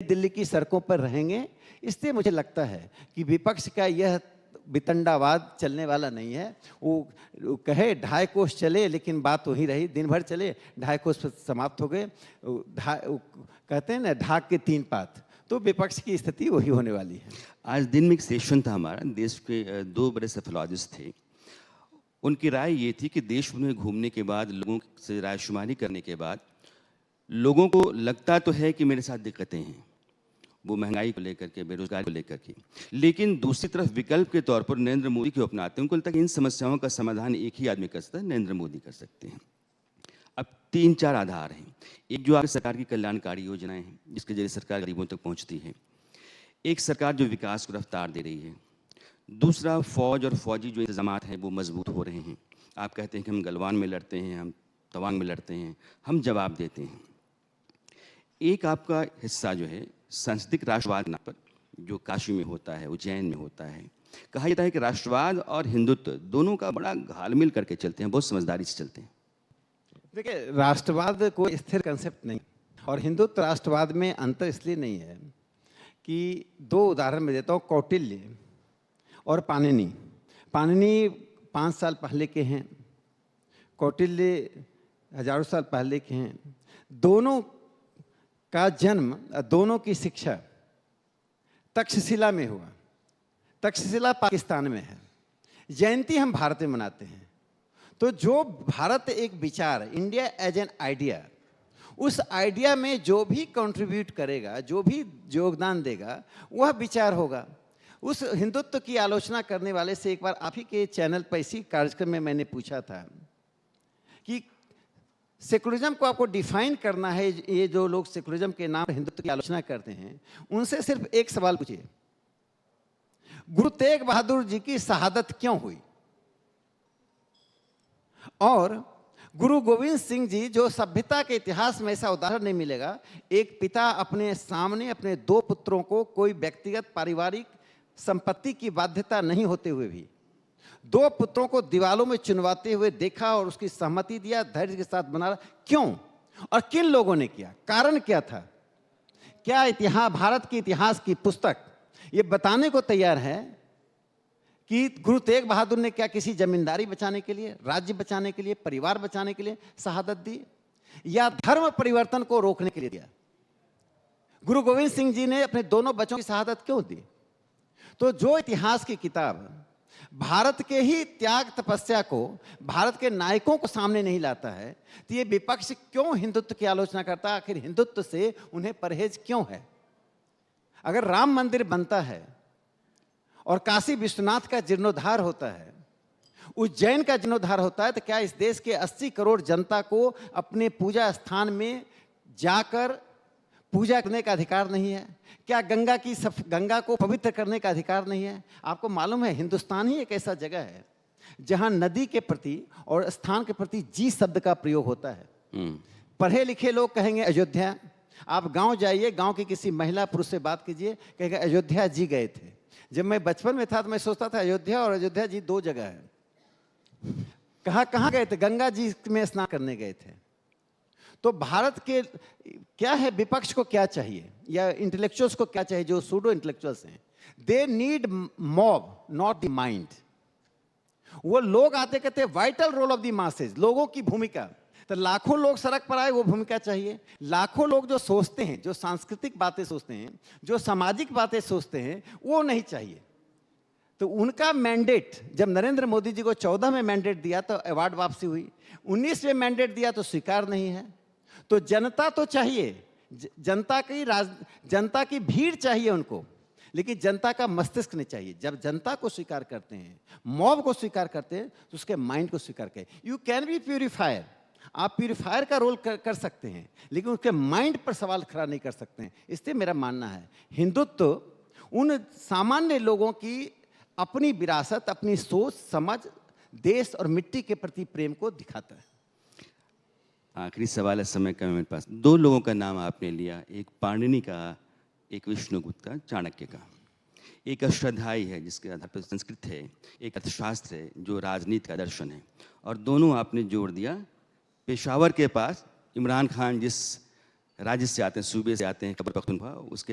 दिल्ली की सड़कों पर रहेंगे। इसलिए मुझे लगता है कि विपक्ष का यह वितंडावाद चलने वाला नहीं है। वो कहे 2.5 कोस चले, लेकिन बात वही रही, दिन भर चले 2.5 कोस समाप्त हो गए। कहते हैं ना, ढाक के 3 पात। तो विपक्ष की स्थिति वही होने वाली है। आज दिन में एक सेशन था हमारा, देश के 2 बड़े सेफोलॉजिस्ट थे। उनकी राय ये थी कि देश में घूमने के बाद, लोगों से रायशुमारी करने के बाद, लोगों को लगता तो है कि मेरे साथ दिक्कतें हैं, वो महंगाई को लेकर के, बेरोजगारी को लेकर के, लेकिन दूसरी तरफ विकल्प के तौर पर नरेंद्र मोदी को अपनाते हैं। उनको लगता है कि इन समस्याओं का समाधान एक ही आदमी कर सकता है, नरेंद्र मोदी कर सकते हैं। अब 3-4 आधार हैं। एक जो आपकी सरकार की कल्याणकारी योजनाएं हैं, जिसके जरिए सरकार गरीबों तक पहुंचती है। एक सरकार जो विकास को रफ्तार दे रही है। दूसरा, फौज और फौजी जो इंतजामात हैं वो मजबूत हो रहे हैं। आप कहते हैं कि हम गलवान में लड़ते हैं, हम तवांग में लड़ते हैं, हम जवाब देते हैं। एक आपका हिस्सा जो है सांस्कृतिक राष्ट्रवाद पर, जो काशी में होता है, उज्जैन में होता है, कहा जाता है कि राष्ट्रवाद और हिंदुत्व दोनों का बड़ा घालमेल करके चलते हैं, बहुत समझदारी से चलते हैं। देखिए, राष्ट्रवाद कोई स्थिर कंसेप्ट नहीं, और हिंदुत्व राष्ट्रवाद में अंतर इसलिए नहीं है कि 2 उदाहरण मैं देता हूँ, कौटिल्य और पाणिनि। पाणिनि 5 साल पहले के हैं, कौटिल्य हजारों साल पहले के हैं। दोनों का जन्म, दोनों की शिक्षा तक्षशिला में हुआ। तक्षशिला पाकिस्तान में है, जयंती हम भारत में मनाते हैं। तो जो भारत एक विचार, इंडिया एज एन आइडिया, उस आइडिया में जो भी कंट्रीब्यूट करेगा, जो भी योगदान देगा, वह विचार होगा। उस हिंदुत्व की आलोचना करने वाले से एक बार आप ही के चैनल पर इसी कार्यक्रम में मैंने पूछा था कि सेकुलरिज्म को आपको डिफाइन करना है। ये जो लोग सेकुलरिज्म के नाम पर हिंदुत्व की आलोचना करते हैं, उनसे सिर्फ एक सवाल पूछिए, गुरु तेग बहादुर जी की शहादत क्यों हुई? और गुरु गोविंद सिंह जी, जो सभ्यता के इतिहास में ऐसा उदाहरण नहीं मिलेगा, एक पिता अपने सामने अपने 2 पुत्रों को कोई व्यक्तिगत पारिवारिक संपत्ति की बाध्यता नहीं होते हुए भी 2 पुत्रों को दीवालों में चुनवाते हुए देखा और उसकी सहमति दिया, धैर्य के साथ बना। क्यों और किन लोगों ने किया? कारण क्या था? क्या इतिहास, भारत के इतिहास की पुस्तक ये बताने को तैयार है कि गुरु तेग बहादुर ने क्या किसी जमींदारी बचाने के लिए, राज्य बचाने के लिए, परिवार बचाने के लिए शहादत दी, या धर्म परिवर्तन को रोकने के लिए दिया? गुरु गोविंद सिंह जी ने अपने दोनों बच्चों की शहादत क्यों दी? तो जो इतिहास की किताब भारत के ही त्याग तपस्या को, भारत के नायकों को सामने नहीं लाता है, तो ये विपक्ष क्यों हिंदुत्व की आलोचना करता है? आखिर हिंदुत्व से उन्हें परहेज क्यों है? अगर राम मंदिर बनता है और काशी विश्वनाथ का जीर्णोद्धार होता है, उज्जैन का जीर्णोद्धार होता है, तो क्या इस देश के 80 करोड़ जनता को अपने पूजा स्थान में जाकर पूजा करने का अधिकार नहीं है? क्या गंगा को पवित्र करने का अधिकार नहीं है? आपको मालूम है, हिंदुस्तान ही एक ऐसा जगह है जहां नदी के प्रति और स्थान के प्रति जी शब्द का प्रयोग होता है। पढ़े लिखे लोग कहेंगे अयोध्या। आप गांव जाइए, गांव की किसी महिला पुरुष से बात कीजिए, कहेंगे अयोध्या जी गए थे। जब मैं बचपन में था तो मैं सोचता था अयोध्या और अयोध्या जी 2 जगह है। कहाँ गए थे? गंगा जी में स्नान करने गए थे। तो भारत के क्या है, विपक्ष को क्या चाहिए या इंटेलेक्चुअल्स को क्या चाहिए, जो सूडो इंटेलेक्चुअल्स हैं? They need mob, not the mind. वो लोग आते कहते हैं vital role of the masses, लोगों की भूमिका। तो लाखों लोग सड़क पर आए, वो भूमिका चाहिए। लाखों लोग जो सोचते हैं, जो सांस्कृतिक बातें सोचते हैं, जो सामाजिक बातें सोचते हैं, वो नहीं चाहिए। तो उनका मैंडेट, जब नरेंद्र मोदी जी को 14 में मैंडेट दिया तो अवार्ड वापसी हुई, 19 में मैंडेट दिया तो स्वीकार नहीं है। तो जनता तो चाहिए, जनता की भीड़ चाहिए उनको, लेकिन जनता का मस्तिष्क नहीं चाहिए। जब जनता को स्वीकार करते हैं, मॉब को स्वीकार करते हैं, तो उसके माइंड को स्वीकार करें। यू कैन बी प्यूरिफायर, आप प्यूरिफायर का रोल कर सकते हैं, लेकिन उसके माइंड पर सवाल खड़ा नहीं कर सकते हैं। इसलिए मेरा मानना है, हिंदुत्व उन सामान्य लोगों की अपनी विरासत, अपनी सोच समझ, देश और मिट्टी के प्रति प्रेम को दिखाता है। आखिरी सवाल है, समय का मेरे पास। 2 लोगों का नाम आपने लिया, एक पाणिनि का, एक विष्णुगुप्त का, चाणक्य का। एक अष्टाध्यायी है जिसके आधार पर संस्कृत है, एक अर्थशास्त्र है जो राजनीति का दर्शन है, और दोनों आपने जोड़ दिया। पेशावर के पास इमरान खान जिस राज्य से आते हैं, सूबे से आते हैं, खैबर पख्तूनख्वा, उसके